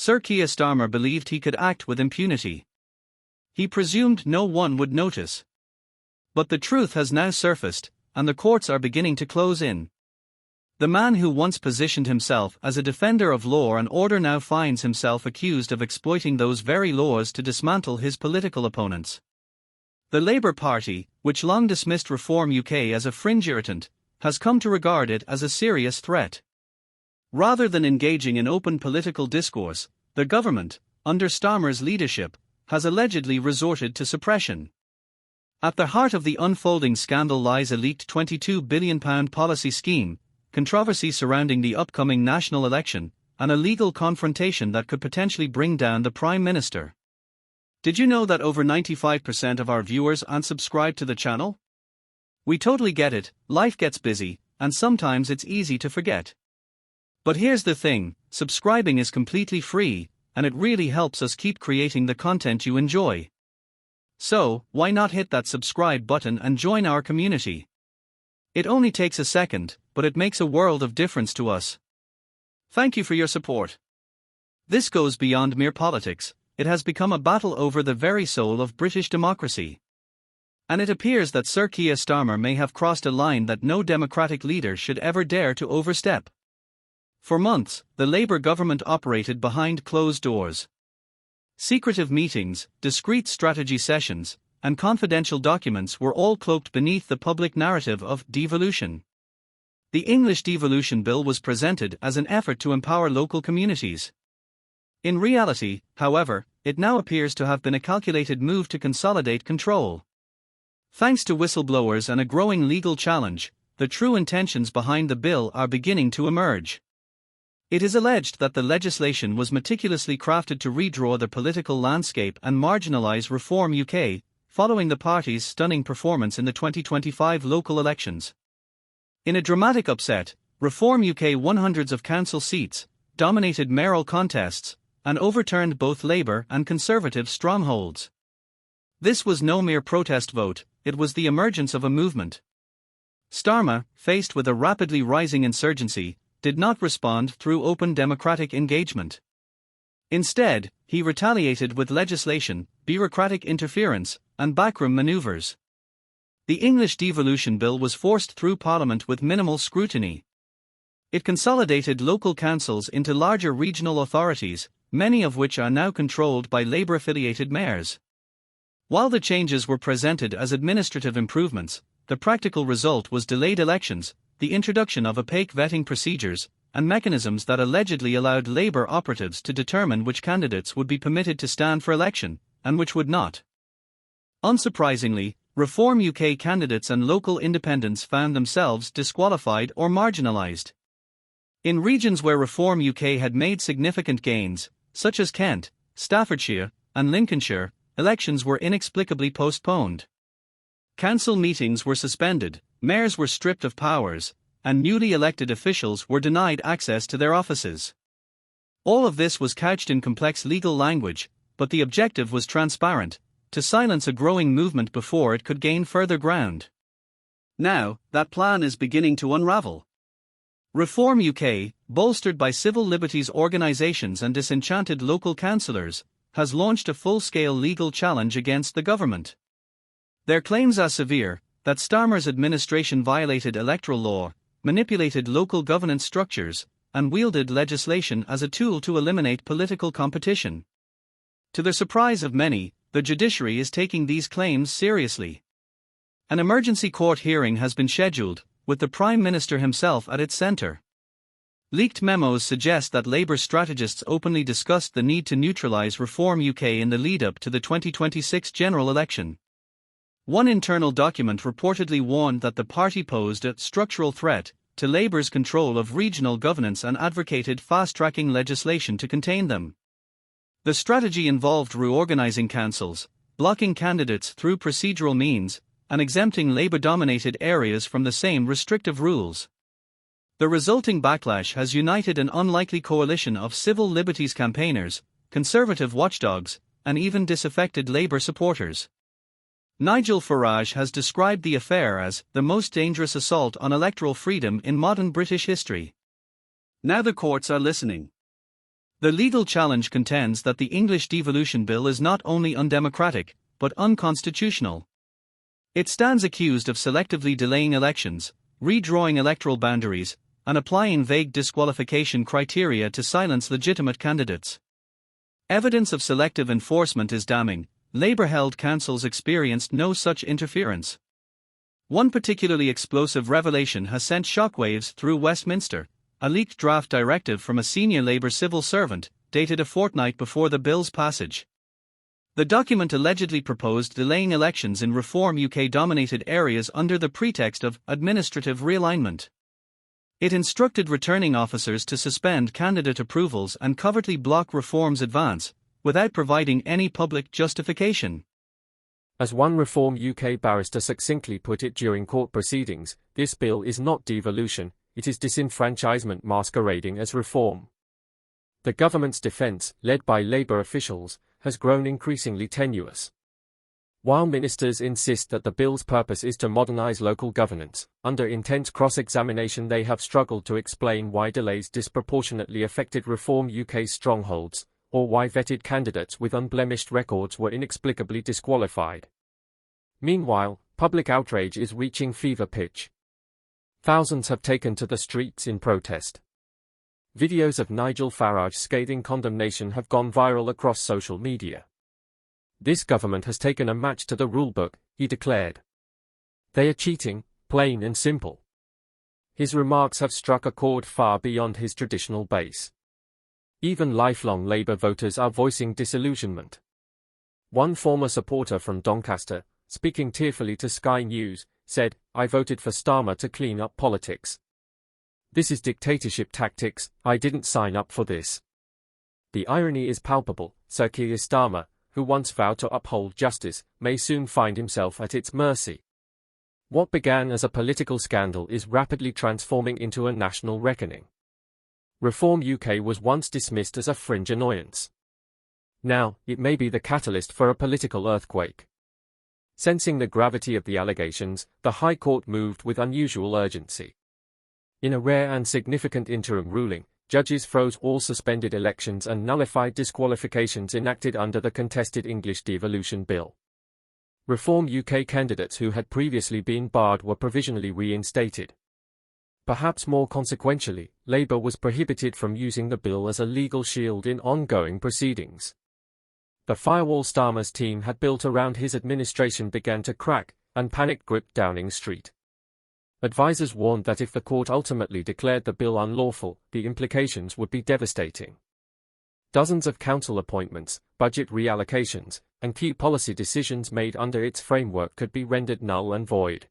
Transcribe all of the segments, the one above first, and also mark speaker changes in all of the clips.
Speaker 1: Sir Keir Starmer believed he could act with impunity. He presumed no one would notice. But the truth has now surfaced, and the courts are beginning to close in. The man who once positioned himself as a defender of law and order now finds himself accused of exploiting those very laws to dismantle his political opponents. The Labour Party, which long dismissed Reform UK as a fringe irritant, has come to regard it as a serious threat. Rather than engaging in open political discourse, the government, under Starmer's leadership, has allegedly resorted to suppression. At the heart of the unfolding scandal lies a leaked £22 billion policy scheme, controversy surrounding the upcoming national election, and a legal confrontation that could potentially bring down the Prime Minister. Did you know that over 95% of our viewers unsubscribe to the channel? We totally get it, life gets busy, and sometimes it's easy to forget. But here's the thing, subscribing is completely free, and it really helps us keep creating the content you enjoy. So, why not hit that subscribe button and join our community? It only takes a second, but it makes a world of difference to us. Thank you for your support. This goes beyond mere politics, it has become a battle over the very soul of British democracy. And it appears that Sir Keir Starmer may have crossed a line that no democratic leader should ever dare to overstep. For months, the Labour government operated behind closed doors. Secretive meetings, discreet strategy sessions, and confidential documents were all cloaked beneath the public narrative of devolution. The English Devolution Bill was presented as an effort to empower local communities. In reality, however, it now appears to have been a calculated move to consolidate control. Thanks to whistleblowers and a growing legal challenge, the true intentions behind the bill are beginning to emerge. It is alleged that the legislation was meticulously crafted to redraw the political landscape and marginalise Reform UK, following the party's stunning performance in the 2025 local elections. In a dramatic upset, Reform UK won hundreds of council seats, dominated mayoral contests, and overturned both Labour and Conservative strongholds. This was no mere protest vote, it was the emergence of a movement. Starmer, faced with a rapidly rising insurgency, did not respond through open democratic engagement. Instead, he retaliated with legislation, bureaucratic interference, and backroom manoeuvres. The English Devolution Bill was forced through Parliament with minimal scrutiny. It consolidated local councils into larger regional authorities, many of which are now controlled by Labour-affiliated mayors. While the changes were presented as administrative improvements, the practical result was delayed elections, the introduction of opaque vetting procedures, and mechanisms that allegedly allowed Labour operatives to determine which candidates would be permitted to stand for election, and which would not. Unsurprisingly, Reform UK candidates and local independents found themselves disqualified or marginalised. In regions where Reform UK had made significant gains, such as Kent, Staffordshire, and Lincolnshire, elections were inexplicably postponed. Council meetings were suspended, mayors were stripped of powers, and newly elected officials were denied access to their offices. All of this was couched in complex legal language, but the objective was transparent: to silence a growing movement before it could gain further ground. Now, that plan is beginning to unravel. Reform UK, bolstered by civil liberties organisations and disenchanted local councillors, has launched a full-scale legal challenge against the government. Their claims are severe: that Starmer's administration violated electoral law, manipulated local governance structures, and wielded legislation as a tool to eliminate political competition. To the surprise of many, the judiciary is taking these claims seriously. An emergency court hearing has been scheduled, with the Prime Minister himself at its centre. Leaked memos suggest that Labour strategists openly discussed the need to neutralise Reform UK in the lead-up to the 2026 general election. One internal document reportedly warned that the party posed a structural threat to Labour's control of regional governance and advocated fast-tracking legislation to contain them. The strategy involved reorganising councils, blocking candidates through procedural means, and exempting Labour-dominated areas from the same restrictive rules. The resulting backlash has united an unlikely coalition of civil liberties campaigners, conservative watchdogs, and even disaffected Labour supporters. Nigel Farage has described the affair as the most dangerous assault on electoral freedom in modern British history. Now the courts are listening. The legal challenge contends that the English devolution bill is not only undemocratic, but unconstitutional. It stands accused of selectively delaying elections, redrawing electoral boundaries, and applying vague disqualification criteria to silence legitimate candidates. Evidence of selective enforcement is damning. Labour-held councils experienced no such interference. One particularly explosive revelation has sent shockwaves through Westminster: a leaked draft directive from a senior Labour civil servant, dated a fortnight before the bill's passage. The document allegedly proposed delaying elections in Reform UK-dominated areas under the pretext of administrative realignment. It instructed returning officers to suspend candidate approvals and covertly block Reform's advance, without providing any public justification.
Speaker 2: As one Reform UK barrister succinctly put it during court proceedings, this bill is not devolution, it is disenfranchisement masquerading as reform. The government's defence, led by Labour officials, has grown increasingly tenuous. While ministers insist that the bill's purpose is to modernise local governance, under intense cross-examination they have struggled to explain why delays disproportionately affected Reform UK's strongholds, or why vetted candidates with unblemished records were inexplicably disqualified. Meanwhile, public outrage is reaching fever pitch. Thousands have taken to the streets in protest. Videos of Nigel Farage's scathing condemnation have gone viral across social media. This government has taken a match to the rulebook, he declared. They are cheating, plain and simple. His remarks have struck a chord far beyond his traditional base. Even lifelong Labour voters are voicing disillusionment. One former supporter from Doncaster, speaking tearfully to Sky News, said, "I voted for Starmer to clean up politics. This is dictatorship tactics, I didn't sign up for this." The irony is palpable. Sir Keir Starmer, who once vowed to uphold justice, may soon find himself at its mercy. What began as a political scandal is rapidly transforming into a national reckoning. Reform UK was once dismissed as a fringe annoyance. Now, it may be the catalyst for a political earthquake. Sensing the gravity of the allegations, the High Court moved with unusual urgency. In a rare and significant interim ruling, judges froze all suspended elections and nullified disqualifications enacted under the contested English devolution bill. Reform UK candidates who had previously been barred were provisionally reinstated. Perhaps more consequentially, Labour was prohibited from using the bill as a legal shield in ongoing proceedings. The firewall Starmer's team had built around his administration began to crack, and panic gripped Downing Street. Advisers warned that if the court ultimately declared the bill unlawful, the implications would be devastating. Dozens of council appointments, budget reallocations, and key policy decisions made under its framework could be rendered null and void.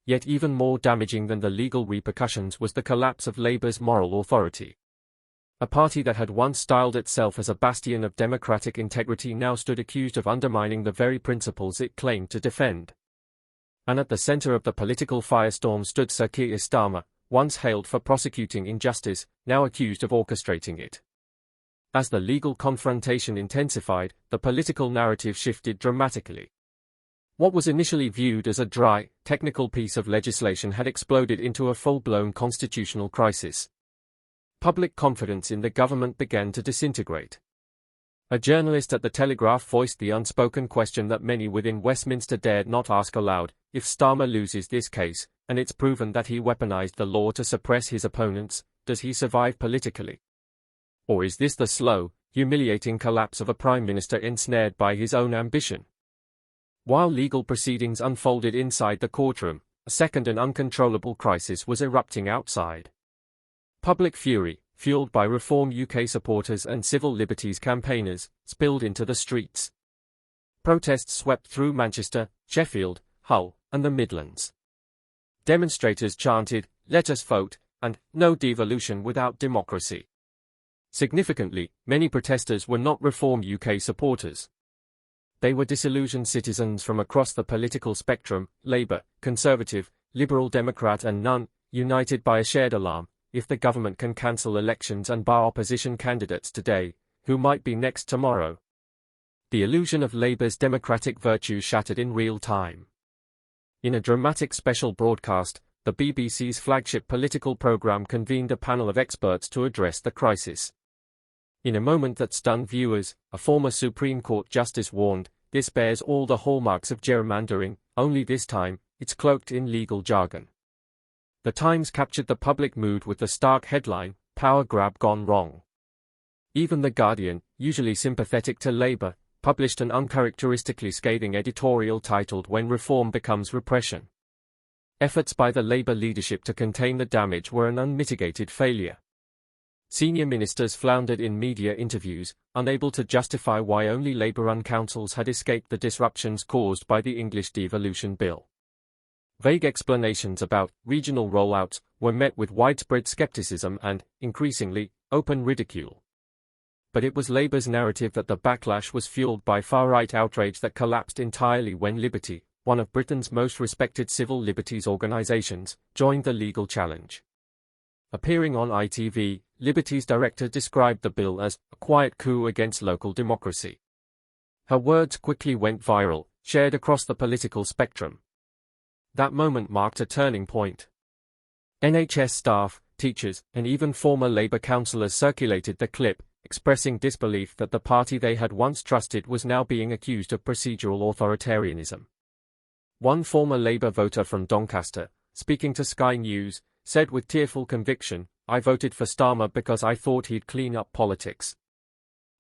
Speaker 2: Yet even more damaging than the legal repercussions was the collapse of Labour's moral authority. A party that had once styled itself as a bastion of democratic integrity now stood accused of undermining the very principles it claimed to defend. And at the centre of the political firestorm stood Sir Keir Starmer, once hailed for prosecuting injustice, now accused of orchestrating it. As the legal confrontation intensified, the political narrative shifted dramatically. What was initially viewed as a dry, technical piece of legislation had exploded into a full-blown constitutional crisis. Public confidence in the government began to disintegrate. A journalist at The Telegraph voiced the unspoken question that many within Westminster dared not ask aloud: if Starmer loses this case, and it's proven that he weaponized the law to suppress his opponents, does he survive politically? Or is this the slow, humiliating collapse of a prime minister ensnared by his own ambition? While legal proceedings unfolded inside the courtroom, a second and uncontrollable crisis was erupting outside. Public fury, fueled by Reform UK supporters and civil liberties campaigners, spilled into the streets. Protests swept through Manchester, Sheffield, Hull, and the Midlands. Demonstrators chanted, "Let us vote," and "No devolution without democracy." Significantly, many protesters were not Reform UK supporters. They were disillusioned citizens from across the political spectrum: Labour, Conservative, Liberal Democrat and none, united by a shared alarm: if the government can cancel elections and bar opposition candidates today, who might be next tomorrow? The illusion of Labour's democratic virtue shattered in real time. In a dramatic special broadcast, the BBC's flagship political programme convened a panel of experts to address the crisis. In a moment that stunned viewers, a former Supreme Court justice warned, "This bears all the hallmarks of gerrymandering, only this time, it's cloaked in legal jargon." The Times captured the public mood with the stark headline, "Power Grab Gone Wrong." Even The Guardian, usually sympathetic to Labour, published an uncharacteristically scathing editorial titled "When Reform Becomes Repression." Efforts by the Labour leadership to contain the damage were an unmitigated failure. Senior ministers floundered in media interviews, unable to justify why only Labour-run councils had escaped the disruptions caused by the English devolution bill. Vague explanations about regional rollouts were met with widespread scepticism and, increasingly, open ridicule. But it was Labour's narrative that the backlash was fueled by far-right outrage that collapsed entirely when Liberty, one of Britain's most respected civil liberties organisations, joined the legal challenge. Appearing on ITV, Liberty's director described the bill as a quiet coup against local democracy. Her words quickly went viral, shared across the political spectrum. That moment marked a turning point. NHS staff, teachers, and even former Labour councillors circulated the clip, expressing disbelief that the party they had once trusted was now being accused of procedural authoritarianism. One former Labour voter from Doncaster, speaking to Sky News, said with tearful conviction, "I voted for Starmer because I thought he'd clean up politics.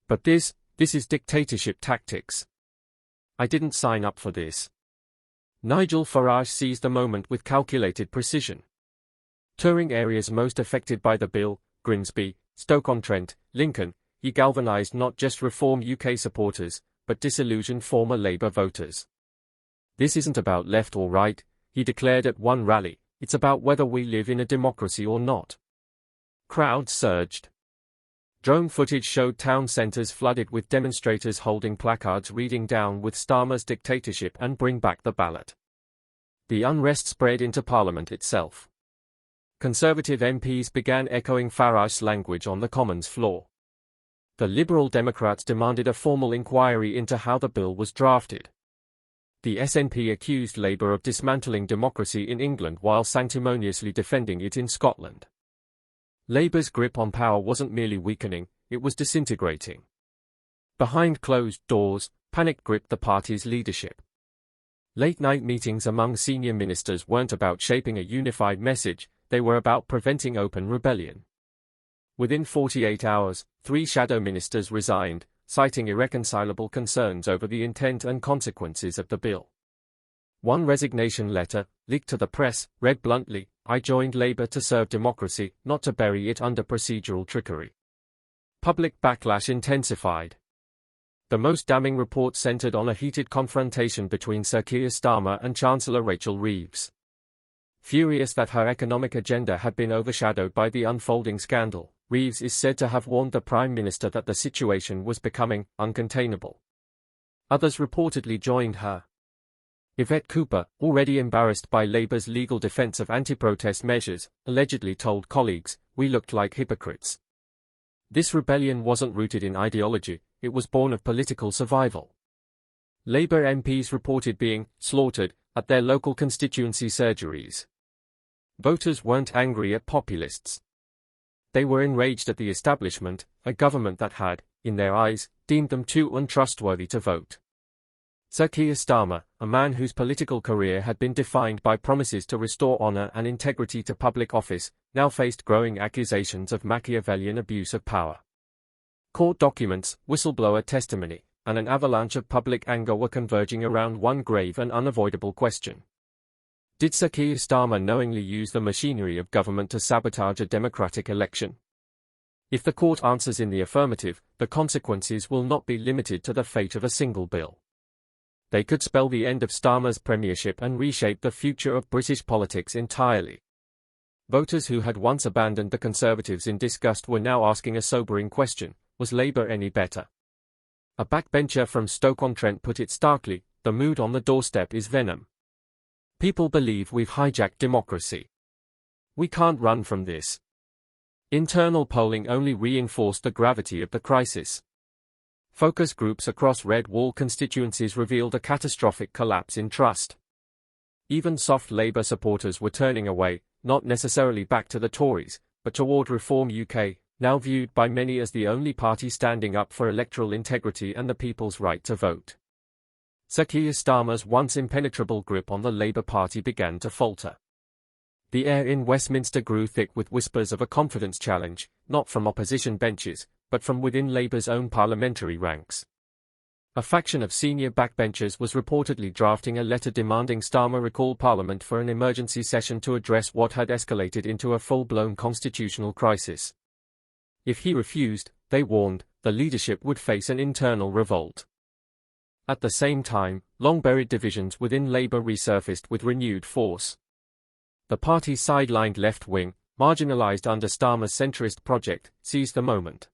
Speaker 2: But this is dictatorship tactics. I didn't sign up for this." Nigel Farage seized the moment with calculated precision. Touring areas most affected by the bill, Grimsby, Stoke-on-Trent, Lincoln, he galvanised not just Reform UK supporters, but disillusioned former Labour voters. "This isn't about left or right," he declared at one rally, "it's about whether we live in a democracy or not." Crowds surged. Drone footage showed town centres flooded with demonstrators holding placards reading "Down with Starmer's dictatorship and bring back the ballot." The unrest spread into Parliament itself. Conservative MPs began echoing Farage's language on the Commons floor. The Liberal Democrats demanded a formal inquiry into how the bill was drafted. The SNP accused Labour of dismantling democracy in England while sanctimoniously defending it in Scotland. Labour's grip on power wasn't merely weakening, it was disintegrating. Behind closed doors, panic gripped the party's leadership. Late-night meetings among senior ministers weren't about shaping a unified message, they were about preventing open rebellion. Within 48 hours, 3 shadow ministers resigned, citing irreconcilable concerns over the intent and consequences of the bill. One resignation letter, leaked to the press, read bluntly, "I joined Labour to serve democracy, not to bury it under procedural trickery." Public backlash intensified. The most damning report centred on a heated confrontation between Sir Keir Starmer and Chancellor Rachel Reeves. Furious that her economic agenda had been overshadowed by the unfolding scandal, Reeves is said to have warned the Prime Minister that the situation was becoming uncontainable. Others reportedly joined her. Yvette Cooper, already embarrassed by Labour's legal defence of anti-protest measures, allegedly told colleagues, "We looked like hypocrites." This rebellion wasn't rooted in ideology, it was born of political survival. Labour MPs reported being slaughtered at their local constituency surgeries. Voters weren't angry at populists. They were enraged at the establishment, a government that had, in their eyes, deemed them too untrustworthy to vote. Sir Keir Starmer, a man whose political career had been defined by promises to restore honour and integrity to public office, now faced growing accusations of Machiavellian abuse of power. Court documents, whistleblower testimony, and an avalanche of public anger were converging around one grave and unavoidable question. Did Sir Keir Starmer knowingly use the machinery of government to sabotage a democratic election? If the court answers in the affirmative, the consequences will not be limited to the fate of a single bill. They could spell the end of Starmer's premiership and reshape the future of British politics entirely. Voters who had once abandoned the Conservatives in disgust were now asking a sobering question: was Labour any better? A backbencher from Stoke-on-Trent put it starkly, "The mood on the doorstep is venom. People believe we've hijacked democracy. We can't run from this." Internal polling only reinforced the gravity of the crisis. Focus groups across red wall constituencies revealed a catastrophic collapse in trust. Even soft Labour supporters were turning away, not necessarily back to the Tories, but toward Reform UK, now viewed by many as the only party standing up for electoral integrity and the people's right to vote. Sir Keir Starmer's once impenetrable grip on the Labour Party began to falter. The air in Westminster grew thick with whispers of a confidence challenge, not from opposition benches, but from within Labour's own parliamentary ranks. A faction of senior backbenchers was reportedly drafting a letter demanding Starmer recall Parliament for an emergency session to address what had escalated into a full-blown constitutional crisis. If he refused, they warned, the leadership would face an internal revolt. At the same time, long-buried divisions within Labour resurfaced with renewed force. The party's sidelined left wing, marginalised under Starmer's centrist project, seized the moment.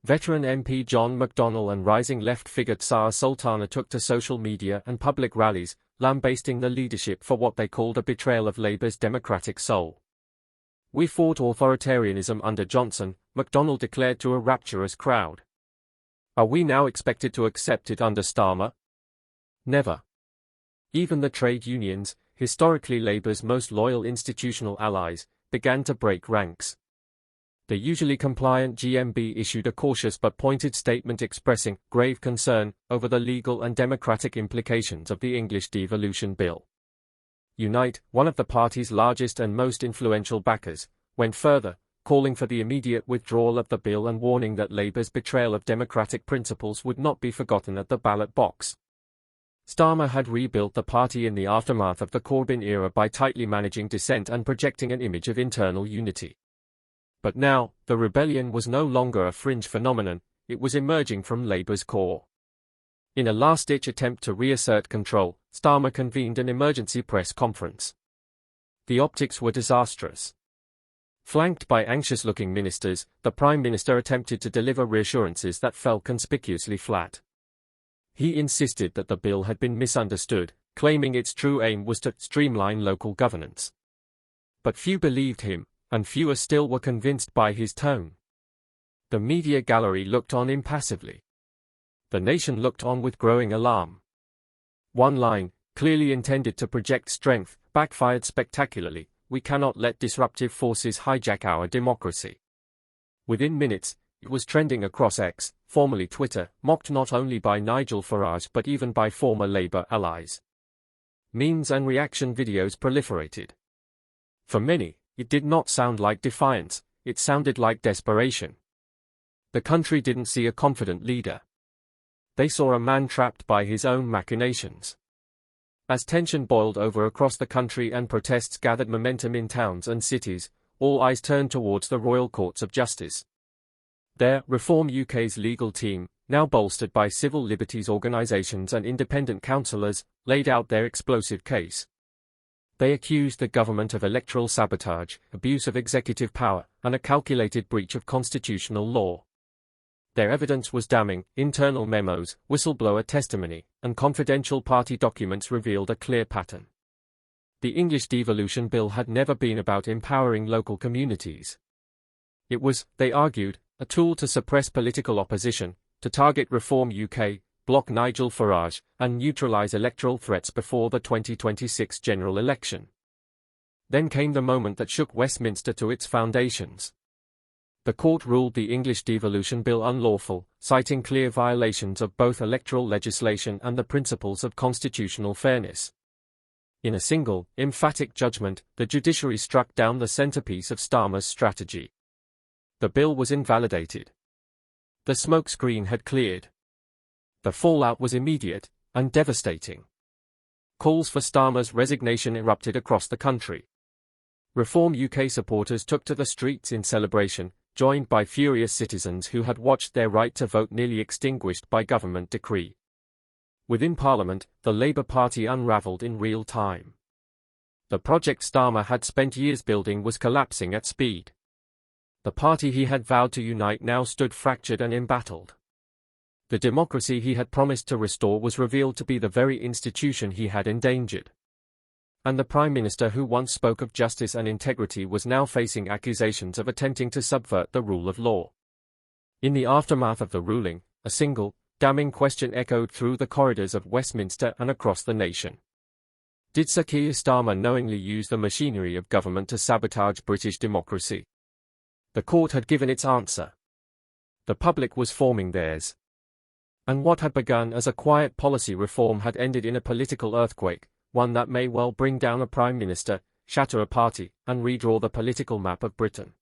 Speaker 2: Veteran MP John McDonnell and rising left figure Tsar Sultana took to social media and public rallies, lambasting the leadership for what they called a betrayal of Labour's democratic soul. "We fought authoritarianism under Johnson," McDonnell declared to a rapturous crowd. "Are we now expected to accept it under Starmer? Never." Even the trade unions, historically Labour's most loyal institutional allies, began to break ranks. The usually compliant GMB issued a cautious but pointed statement expressing grave concern over the legal and democratic implications of the English devolution bill. Unite, one of the party's largest and most influential backers, went further, calling for the immediate withdrawal of the bill and warning that Labour's betrayal of democratic principles would not be forgotten at the ballot box. Starmer had rebuilt the party in the aftermath of the Corbyn era by tightly managing dissent and projecting an image of internal unity. But now, the rebellion was no longer a fringe phenomenon, it was emerging from Labour's core. In a last-ditch attempt to reassert control, Starmer convened an emergency press conference. The optics were disastrous. Flanked by anxious-looking ministers, the Prime Minister attempted to deliver reassurances that fell conspicuously flat. He insisted that the bill had been misunderstood, claiming its true aim was to streamline local governance. But few believed him, and fewer still were convinced by his tone. The media gallery looked on impassively. The nation looked on with growing alarm. One line, clearly intended to project strength, backfired spectacularly. "We cannot let disruptive forces hijack our democracy." Within minutes, it was trending across X, formerly Twitter, mocked not only by Nigel Farage but even by former Labour allies. Memes and reaction videos proliferated. For many, it did not sound like defiance, it sounded like desperation. The country didn't see a confident leader. They saw a man trapped by his own machinations. As tension boiled over across the country and protests gathered momentum in towns and cities, all eyes turned towards the Royal Courts of Justice. There, Reform UK's legal team, now bolstered by civil liberties organisations and independent counsellors, laid out their explosive case. They accused the government of electoral sabotage, abuse of executive power, and a calculated breach of constitutional law. Their evidence was damning. Internal memos, whistleblower testimony, and confidential party documents revealed a clear pattern. The English devolution bill had never been about empowering local communities. It was, they argued, a tool to suppress political opposition, to target Reform UK, block Nigel Farage, and neutralise electoral threats before the 2026 general election. Then came the moment that shook Westminster to its foundations. The court ruled the English devolution bill unlawful, citing clear violations of both electoral legislation and the principles of constitutional fairness. In a single, emphatic judgment, the judiciary struck down the centrepiece of Starmer's strategy. The bill was invalidated. The smokescreen had cleared. The fallout was immediate and devastating. Calls for Starmer's resignation erupted across the country. Reform UK supporters took to the streets in celebration, joined by furious citizens who had watched their right to vote nearly extinguished by government decree. Within Parliament, the Labour Party unravelled in real time. The project Starmer had spent years building was collapsing at speed. The party he had vowed to unite now stood fractured and embattled. The democracy he had promised to restore was revealed to be the very institution he had endangered. And the Prime Minister who once spoke of justice and integrity was now facing accusations of attempting to subvert the rule of law. In the aftermath of the ruling, a single, damning question echoed through the corridors of Westminster and across the nation. Did Sir Keir Starmer knowingly use the machinery of government to sabotage British democracy? The court had given its answer. The public was forming theirs. And what had begun as a quiet policy reform had ended in a political earthquake, one that may well bring down a prime minister, shatter a party, and redraw the political map of Britain.